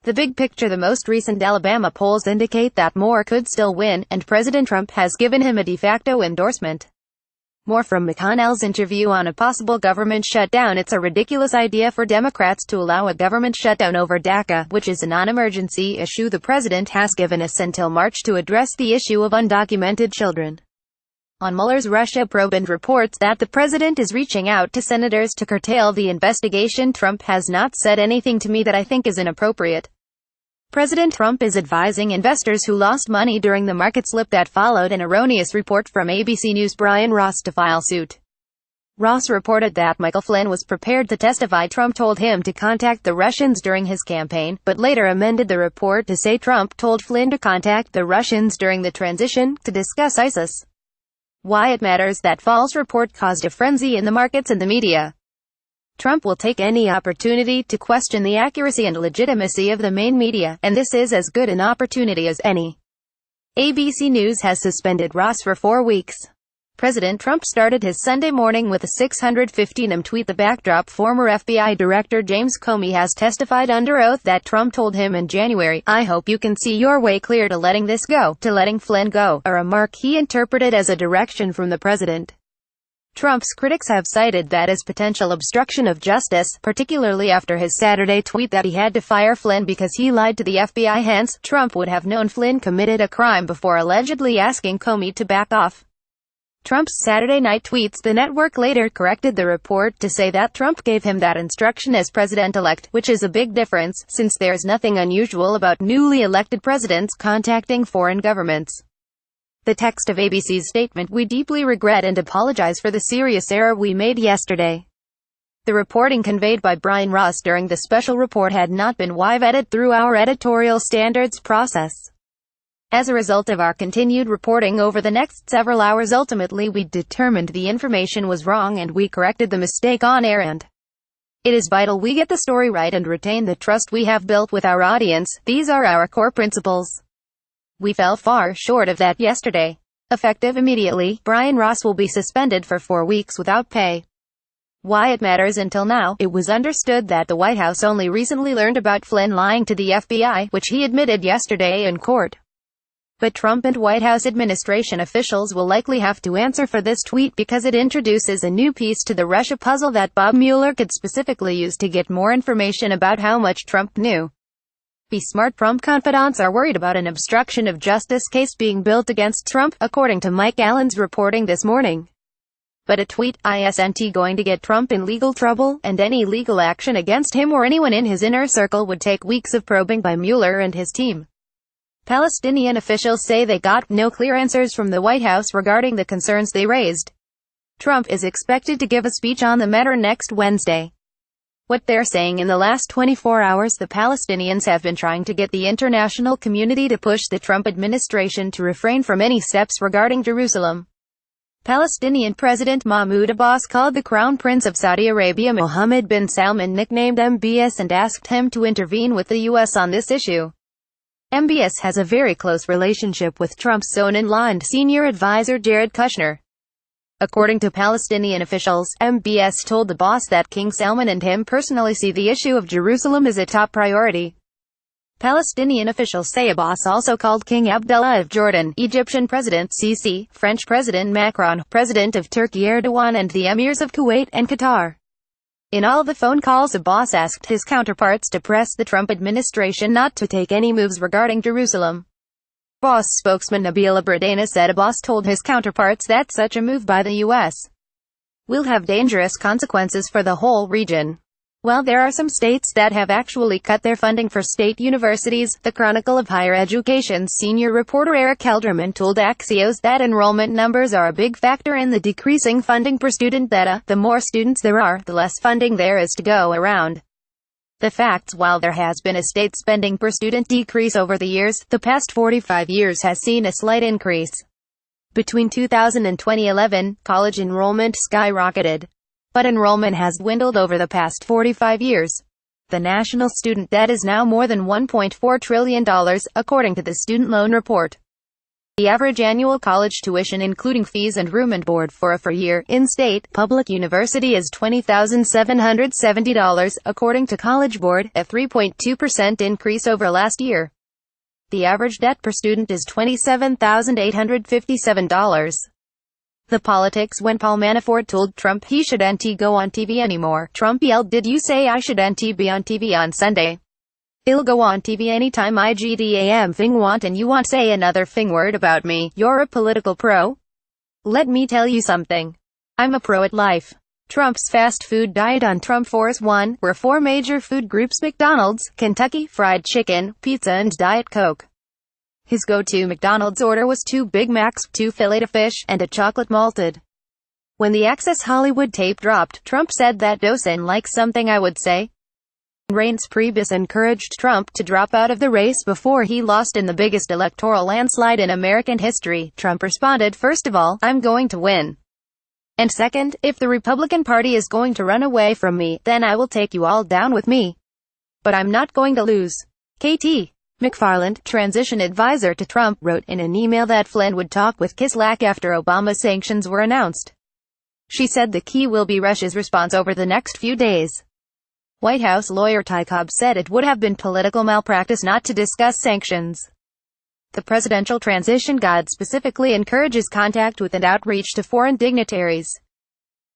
The big picture: the most recent Alabama polls indicate that Moore could still win, and President Trump has given him a de facto endorsement. More from McConnell's interview on a possible government shutdown. It's a ridiculous idea for Democrats to allow a government shutdown over DACA, which is a non-emergency issue. The president has given us until March to address the issue of undocumented children. On Muellers Russia probe and reports that the president is reaching out to senators to curtail the investigation. Trump has not said anything to me that I think is inappropriate. President Trump is advising investors who lost money during the market slip that followed an erroneous report from ABC News' Brian Ross to file suit. Ross reported that Michael Flynn was prepared to testify. Trump told him to contact the Russians during his campaign, but later amended the report to say Trump told Flynn to contact the Russians during the transition to discuss ISIS. Why it matters. That false report caused a frenzy in the markets and the media. Trump will take any opportunity to question the accuracy and legitimacy of the main media, and this is as good an opportunity as any. ABC News has suspended Ross for 4 weeks. President Trump started his Sunday morning with a 615 tweet. The backdrop: former FBI Director James Comey has testified under oath that Trump told him in January, "I hope you can see your way clear to letting this go, to letting Flynn go," a remark he interpreted as a direction from the president. Trump's critics have cited that as potential obstruction of justice, particularly after his Saturday tweet that he had to fire Flynn because he lied to the FBI. Hence, Trump would have known Flynn committed a crime before allegedly asking Comey to back off. Trump's Saturday night tweets. The network later corrected the report to say that Trump gave him that instruction as president-elect, which is a big difference, since there's nothing unusual about newly elected presidents contacting foreign governments. The text of ABC's statement: "We deeply regret and apologize for the serious error we made yesterday." The reporting conveyed by Brian Ross during the special report had not been vetted through our editorial standards process. As a result of our continued reporting over the next several hours, ultimately we determined the information was wrong and we corrected the mistake on air, and it is vital we get the story right and retain the trust we have built with our audience. These are our core principles. We fell far short of that yesterday. Effective immediately, Brian Ross will be suspended for 4 weeks without pay. Why it matters. Until now, it was understood that the White House only recently learned about Flynn lying to the FBI, which he admitted yesterday in court. But Trump and White House administration officials will likely have to answer for this tweet because it introduces a new piece to the Russia puzzle that Bob Mueller could specifically use to get more information about how much Trump knew. Be smart. Trump confidants are worried about an obstruction of justice case being built against Trump, according to Mike Allen's reporting this morning. But a tweet isn't going to get Trump in legal trouble, and any legal action against him or anyone in his inner circle would take weeks of probing by Mueller and his team. Palestinian officials say they got no clear answers from the White House regarding the concerns they raised. Trump is expected to give a speech on the matter next Wednesday. What they're saying: in the last 24 hours, the Palestinians have been trying to get the international community to push the Trump administration to refrain from any steps regarding Jerusalem. Palestinian President Mahmoud Abbas called the Crown Prince of Saudi Arabia Mohammed bin Salman, nicknamed MBS, and asked him to intervene with the U.S. on this issue. MBS has a very close relationship with Trump's son-in-law and senior advisor Jared Kushner. According to Palestinian officials, MBS told the boss that King Salman and him personally see the issue of Jerusalem as a top priority. Palestinian officials say Abbas also called King Abdullah of Jordan, Egyptian President Sisi, French President Macron, President of Turkey Erdogan, and the Emirs of Kuwait and Qatar. In all the phone calls, Abbas asked his counterparts to press the Trump administration not to take any moves regarding Jerusalem. Abbas spokesman Nabila Bradena said Abbas told his counterparts that such a move by the U.S. will have dangerous consequences for the whole region. While there are some states that have actually cut their funding for state universities, the Chronicle of Higher Education's senior reporter Eric Helderman told Axios that enrollment numbers are a big factor in the decreasing funding per student data. The more students there are, the less funding there is to go around. The facts: while there has been a state spending per student decrease over the years, the past 45 years has seen a slight increase. Between 2000 and 2011, college enrollment skyrocketed. But enrollment has dwindled over the past 45 years. The national student debt is now more than $1.4 trillion, according to the Student Loan Report. The average annual college tuition including fees and room and board for a four-year, in-state, public university is $20,770, according to College Board, a 3.2% increase over last year. The average debt per student is $27,857. The politics when Paul Manafort told Trump he shouldn't go on TV anymore. Trump yelled, "Did you say I shouldn't be on TV on Sunday? I'll go on TV anytime I gdam thing want and you want say another thing word about me. You're a political pro? Let me tell you something. I'm a pro at life." Trump's fast food diet on Trump Force 1, were four major food groups: McDonald's, Kentucky Fried Chicken, pizza and Diet Coke. His go-to McDonald's order was 2 Big Macs, 2 Filet-O-Fish, and a chocolate malted. When the Access Hollywood tape dropped, Trump said that doesn't like something I would say. Reince Priebus encouraged Trump to drop out of the race before he lost in the biggest electoral landslide in American history. Trump responded, "First of all, I'm going to win. And second, if the Republican Party is going to run away from me, then I will take you all down with me. But I'm not going to lose." KT McFarland, transition advisor to Trump, wrote in an email that Flynn would talk with Kislyak after Obama sanctions were announced. She said the key will be Russia's response over the next few days. White House lawyer Ty Cobb said it would have been political malpractice not to discuss sanctions. The presidential transition guide specifically encourages contact with and outreach to foreign dignitaries.